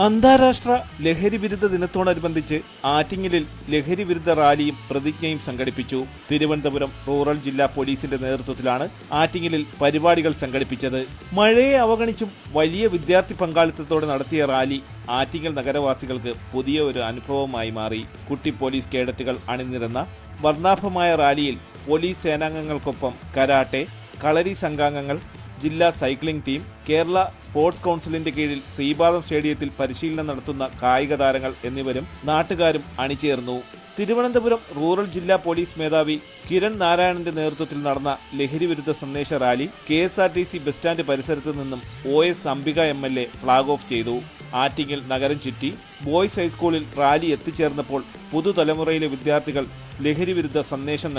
അന്താരാഷ്ട്ര ലഹരി വിരുദ്ധ ദിനത്തോടനുബന്ധിച്ച് ആറ്റിങ്ങലിൽ ലഹരി വിരുദ്ധ റാലിയും പ്രതിജ്ഞയും സംഘടിപ്പിച്ചു. തിരുവനന്തപുരം റൂറൽ ജില്ലാ പോലീസിന്റെ നേതൃത്വത്തിലാണ് ആറ്റിങ്ങലിൽ പരിപാടികൾ സംഘടിപ്പിച്ചത്. മഴയെ അവഗണിച്ചും വലിയ വിദ്യാർത്ഥി പങ്കാളിത്തത്തോടെ നടത്തിയ റാലി ആറ്റിങ്ങൽ നഗരവാസികൾക്ക് പുതിയ ഒരു അനുഭവമായി മാറി. കുട്ടി പോലീസ് കേഡറ്റുകൾ അണിനിരന്ന വർണ്ണാഭമായ റാലിയിൽ പോലീസ് സേനാംഗങ്ങൾക്കൊപ്പം കരാട്ടെ, കളരി സംഘാംഗങ്ങൾ, ജില്ലാ സൈക്ലിംഗ് ടീം, കേരള സ്പോർട്സ് കൗൺസിലിന്റെ കീഴിൽ ശ്രീപാദം സ്റ്റേഡിയത്തിൽ പരിശീലനം നടത്തുന്ന കായിക താരങ്ങൾ എന്നിവരും നാട്ടുകാരും അണിചേർന്നു. തിരുവനന്തപുരം റൂറൽ ജില്ലാ പോലീസ് മേധാവി കിരൺ നാരായണന്റെ നേതൃത്വത്തിൽ നടന്ന ലഹരി വിരുദ്ധ സന്ദേശ റാലി KSRTC ബസ് സ്റ്റാൻഡ് പരിസരത്ത് നിന്നും OS Ambika MLA flag off ചെയ്തു. ആറ്റിങ്ങൽ നഗരം ചുറ്റി ബോയ്സ് ഹൈസ്കൂളിൽ റാലി എത്തിച്ചേർന്നപ്പോൾ പുതുതലമുറയിലെ വിദ്യാർത്ഥികൾ ലഹരി വിരുദ്ധ സന്ദേശം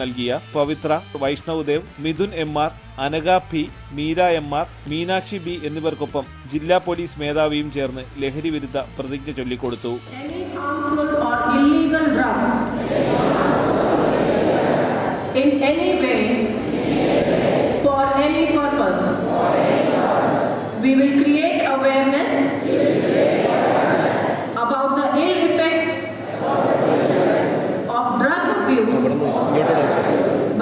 നൽകിയ പവിത്ര, Vaishnav Dev, Mithun MR, Anagha P, Meera MR, Meenakshi B എന്നിവർക്കൊപ്പം ജില്ലാ പോലീസ് മേധാവിയും ചേർന്ന് ലഹരി വിരുദ്ധ പ്രതിജ്ഞ ചൊല്ലിക്കൊടുത്തു. In any way, for any purpose, we will create awareness about the ill effects of drug abuse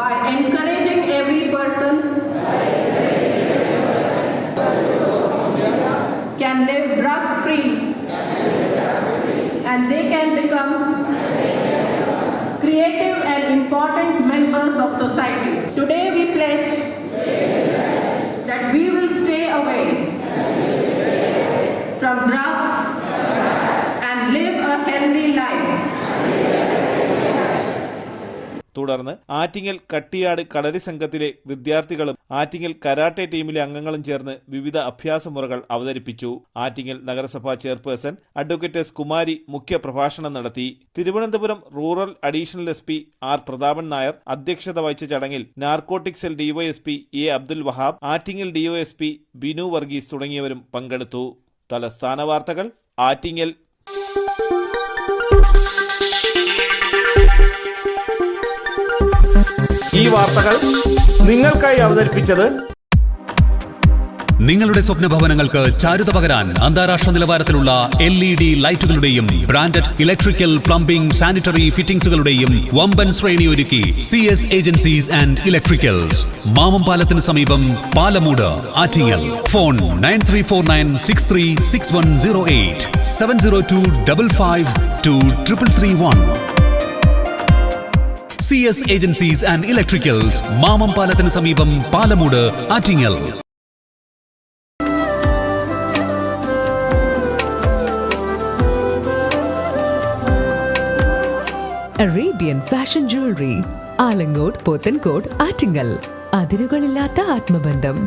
by encouraging every person can live drug free and they can become creative and important members of society. Today we pledge that we will stay away from drugs and live a healthy life. തുടർന്ന് ആറ്റിങ്ങൽ കട്ടിയാട് കളരി സംഘത്തിലെ വിദ്യാർത്ഥികളും Attingal karate ടീമിലെ അംഗങ്ങളും ചേർന്ന് വിവിധ അഭ്യാസമുറകൾ അവതരിപ്പിച്ചു. ആറ്റിങ്ങൽ നഗരസഭാ chairperson advocate S. Kumari മുഖ്യ പ്രഭാഷണം നടത്തി. Thiruvananthapuram rural additional SP R. Prathapan Nair അധ്യക്ഷത വഹിച്ച ചടങ്ങിൽ narcotic cell DYSP A. Abdul Wahab, Attingal DYSP Binu Varghese തുടങ്ങിയവരും പങ്കെടുത്തു. തലസ്ഥാന വാർത്തകൾ ആറ്റിങ്ങൽ. ഈ വാർത്തകൾ നിങ്ങൾക്കായി അവതരിപ്പിച്ചത് നിങ്ങളുടെ സ്വപ്ന ഭവനങ്ങൾക്ക് ചാരുത പകരാൻ അന്താരാഷ്ട്ര നിലവാരത്തിലുള്ള LED ലൈറ്റുകളുടെയും ബ്രാൻഡഡ് ഇലക്ട്രിക്കൽ, പ്ലംബിംഗ്, സാനിറ്ററി ഫിറ്റിംഗ്സുകളുടെയും വമ്പൻ ശ്രേണി ഒരുക്കി CS ഏജൻസീസ് ആൻഡ് ഇലക്ട്രിക്കൽസ്, മാമംപാലത്തിന് സമീപം, Palamoodu, Attingal. Phone 9349636108 702552331. CS agencies and electricals, മാമംപാലത്തിന് സമീപം, Palamoodu, Attingal. Arabian Fashion Jewelry, Alangode, Pothencode, Attingal. അതിരുകളില്ലാത്ത ആത്മബന്ധം.